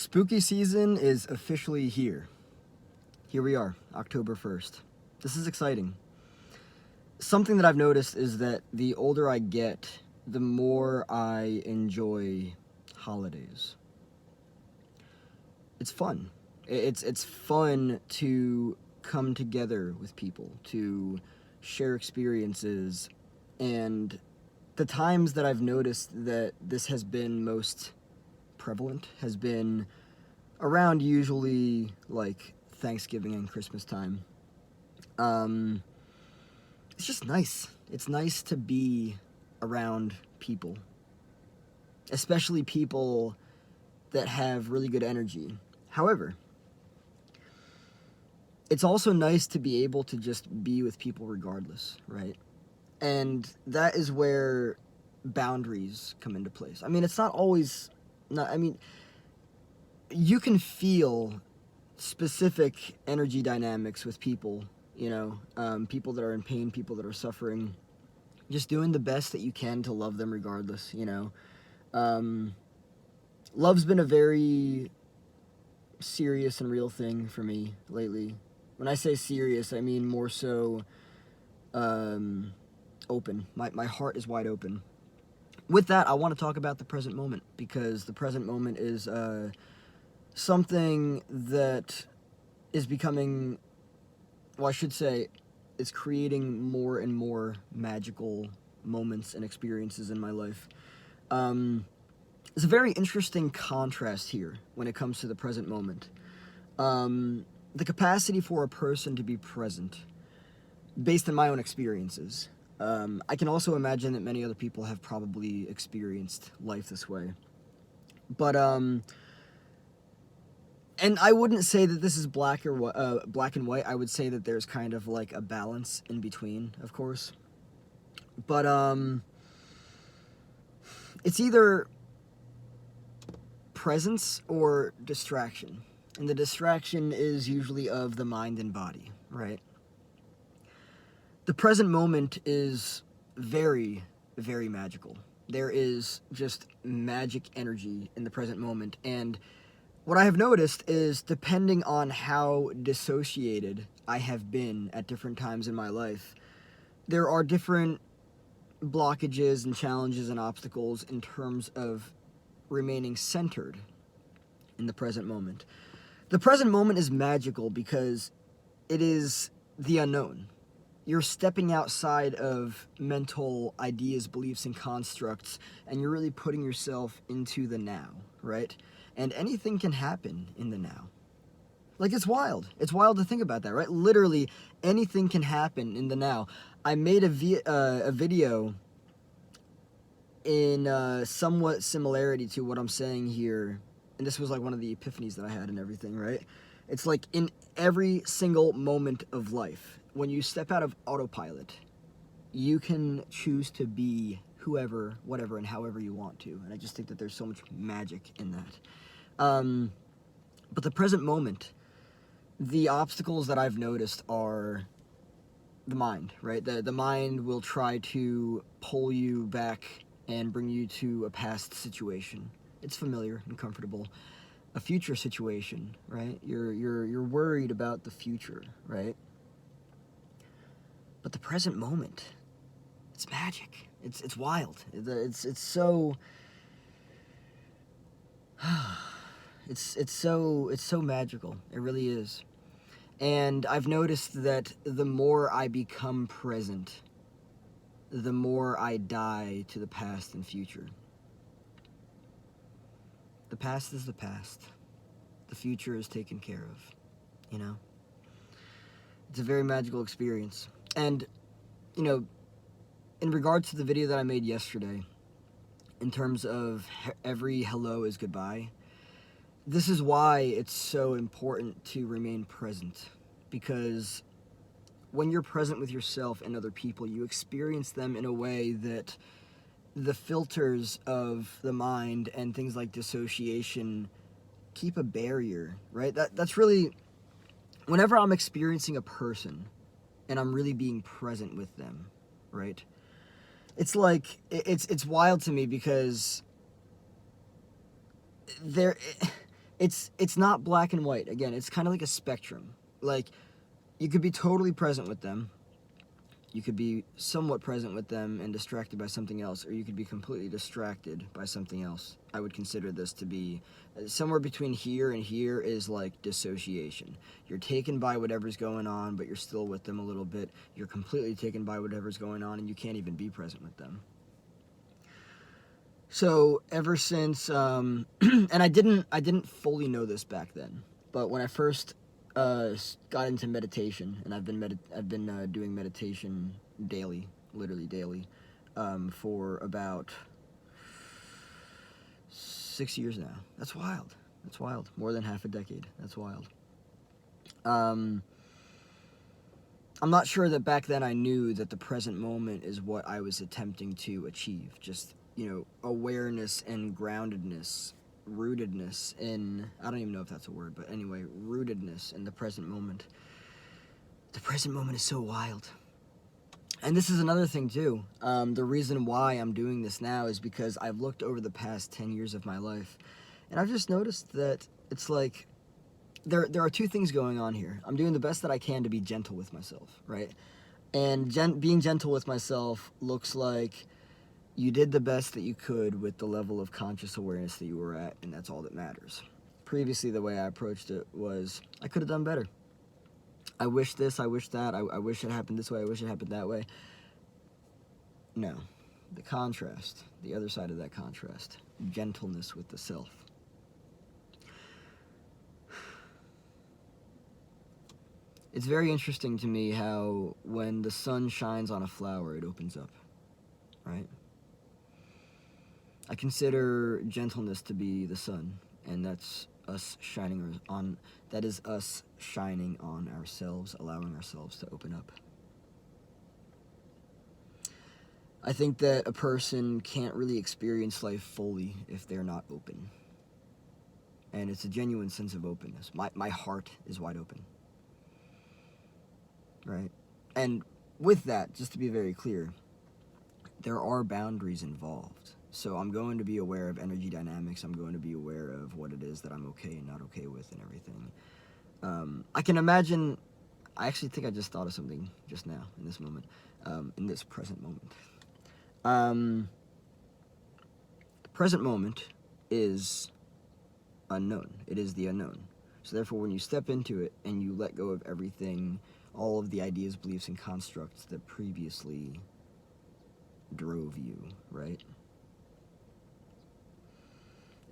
Spooky season is officially here. Here we are, October 1st. This is exciting. Something that I've noticed is that the older I get, the more I enjoy holidays. It's fun. It's fun to come together with people, to share experiences, and the times that I've noticed that this has been most prevalent has been around usually like Thanksgiving and Christmas time. It's just nice. It's nice to be around people, especially people that have really good energy. However, it's also nice to be able to just be with people regardless, right? And that is where boundaries come into place. I mean, it's not always not I mean, you can feel specific energy dynamics with people, people that are in pain, people that are suffering, just doing the best that you can to love them regardless. Love's been a very serious and real thing for me lately. When I say serious, I mean more so open. My heart is wide open. With that, I want to talk about the present moment, because the present moment is something that is becoming, well, I should say, is creating more and more magical moments and experiences in my life. There's a very interesting contrast here when it comes to the present moment. The capacity for a person to be present, based on my own experiences. I can also imagine that many other people have probably experienced life this way. But, and I wouldn't say that this is black and white. I would say that there's kind of like a balance in between, of course. But, it's either presence or distraction. And the distraction is usually of the mind and body, right? The present moment is very, very magical. There is just magic energy in the present moment. And what I have noticed is, depending on how dissociated I have been at different times in my life, there are different blockages and challenges and obstacles in terms of remaining centered in the present moment. The present moment is magical because it is the unknown. You're stepping outside of mental ideas, beliefs, and constructs, and you're really putting yourself into the now, right? And anything can happen in the now. Like, it's wild. It's wild to think about that, right? Literally, anything can happen in the now. I made a video in somewhat similarity to what I'm saying here, and this was like one of the epiphanies that I had and everything, right? It's like in every single moment of life, when you step out of autopilot, you can choose to be whoever, whatever, and however you want to. And I just think that there's so much magic in that. But the present moment, the obstacles that I've noticed are the mind, right? The mind will try to pull you back and bring you to a past situation. It's familiar and comfortable. A future situation, right? You're worried about the future, right? But the present moment, it's magic. It's wild. It's so it's so magical. It really is. And I've noticed that the more I become present, the more I die to the past and future. The past is the past. The future is taken care of, It's a very magical experience. And, in regards to the video that I made yesterday, in terms of every hello is goodbye, this is why it's so important to remain present. Because when you're present with yourself and other people, you experience them in a way that the filters of the mind and things like dissociation keep a barrier, right? That's really, whenever I'm experiencing a person and I'm really being present with them, right? It's like, it's wild to me, because there it's not black and white. Again, it's kind of like a spectrum. Like, you could be totally present with them. You could be somewhat present with them and distracted by something else, or you could be completely distracted by something else. I would consider this to be somewhere between here and here is like dissociation. You're taken by whatever's going on, but you're still with them a little bit. You're completely taken by whatever's going on, and you can't even be present with them. So ever since, and I didn't fully know this back then, but when I first got into meditation, and I've been doing meditation daily, literally daily, for about 6 years now. That's wild. That's wild. More than half a decade. That's wild. I'm not sure that back then I knew that the present moment is what I was attempting to achieve. Just, awareness and groundedness, rootedness in, I don't even know if that's a word, but anyway, rootedness in the present moment. The present moment is so wild. And this is another thing too. The reason why I'm doing this now is because I've looked over the past 10 years of my life, and I've just noticed that it's like, there are two things going on here. I'm doing the best that I can to be gentle with myself, right? And being gentle with myself looks like you did the best that you could with the level of conscious awareness that you were at, and that's all that matters. Previously, the way I approached it was, I could have done better. I wish this, I wish that, I wish it happened this way, I wish it happened that way. No. The contrast, the other side of that contrast, gentleness with the self. It's very interesting to me how when the sun shines on a flower, it opens up, right? I consider gentleness to be the sun, and that's us shining on, that is us shining on ourselves, allowing ourselves to open up. I think that a person can't really experience life fully if they're not open. And it's a genuine sense of openness. My heart is wide open. Right? And with that, just to be very clear, there are boundaries involved. So I'm going to be aware of energy dynamics. I'm going to be aware of what it is that I'm okay and not okay with and everything. I can imagine, I actually think I just thought of something just now, in this moment, in this present moment. The present moment is unknown. It is the unknown. So therefore, when you step into it and you let go of everything, all of the ideas, beliefs, and constructs that previously drove you, right?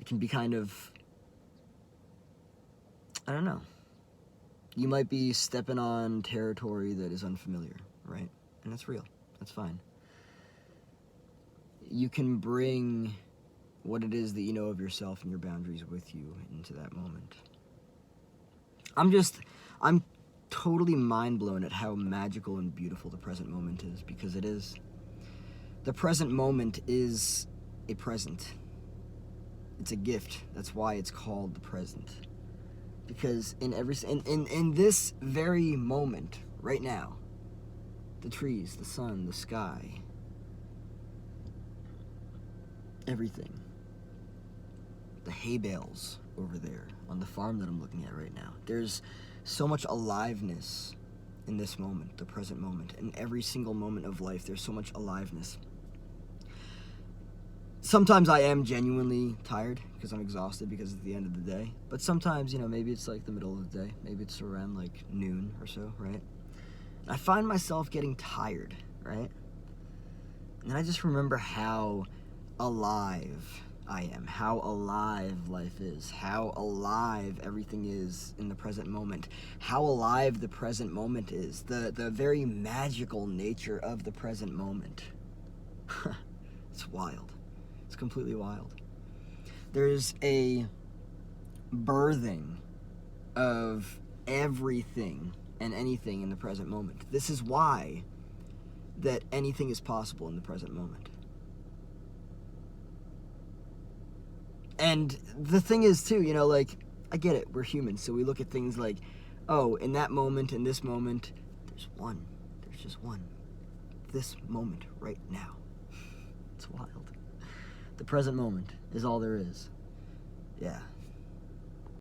It can be kind of, I don't know. You might be stepping on territory that is unfamiliar, right? And that's real. That's fine. You can bring what it is that you know of yourself and your boundaries with you into that moment. I'm totally mind blown at how magical and beautiful the present moment is, because it is. The present moment is a present. It's a gift. That's why it's called the present. Because in this very moment, right now, the trees, the sun, the sky, everything, the hay bales over there on the farm that I'm looking at right now, there's so much aliveness in this moment, the present moment. In every single moment of life, there's so much aliveness. Sometimes I am genuinely tired because I'm exhausted because it's the end of the day. But sometimes, maybe it's like the middle of the day. Maybe it's around like noon or so, right? And I find myself getting tired, right? And then I just remember how alive I am, how alive life is, how alive everything is in the present moment, how alive the present moment is, the very magical nature of the present moment. It's wild. It's completely wild. There's a birthing of everything and anything in the present moment. This is why that anything is possible in the present moment. And the thing is too, I get it, we're humans, so we look at things like, oh, in that moment, in this moment, there's just one. This moment right now. It's wild. The present moment is all there is. Yeah.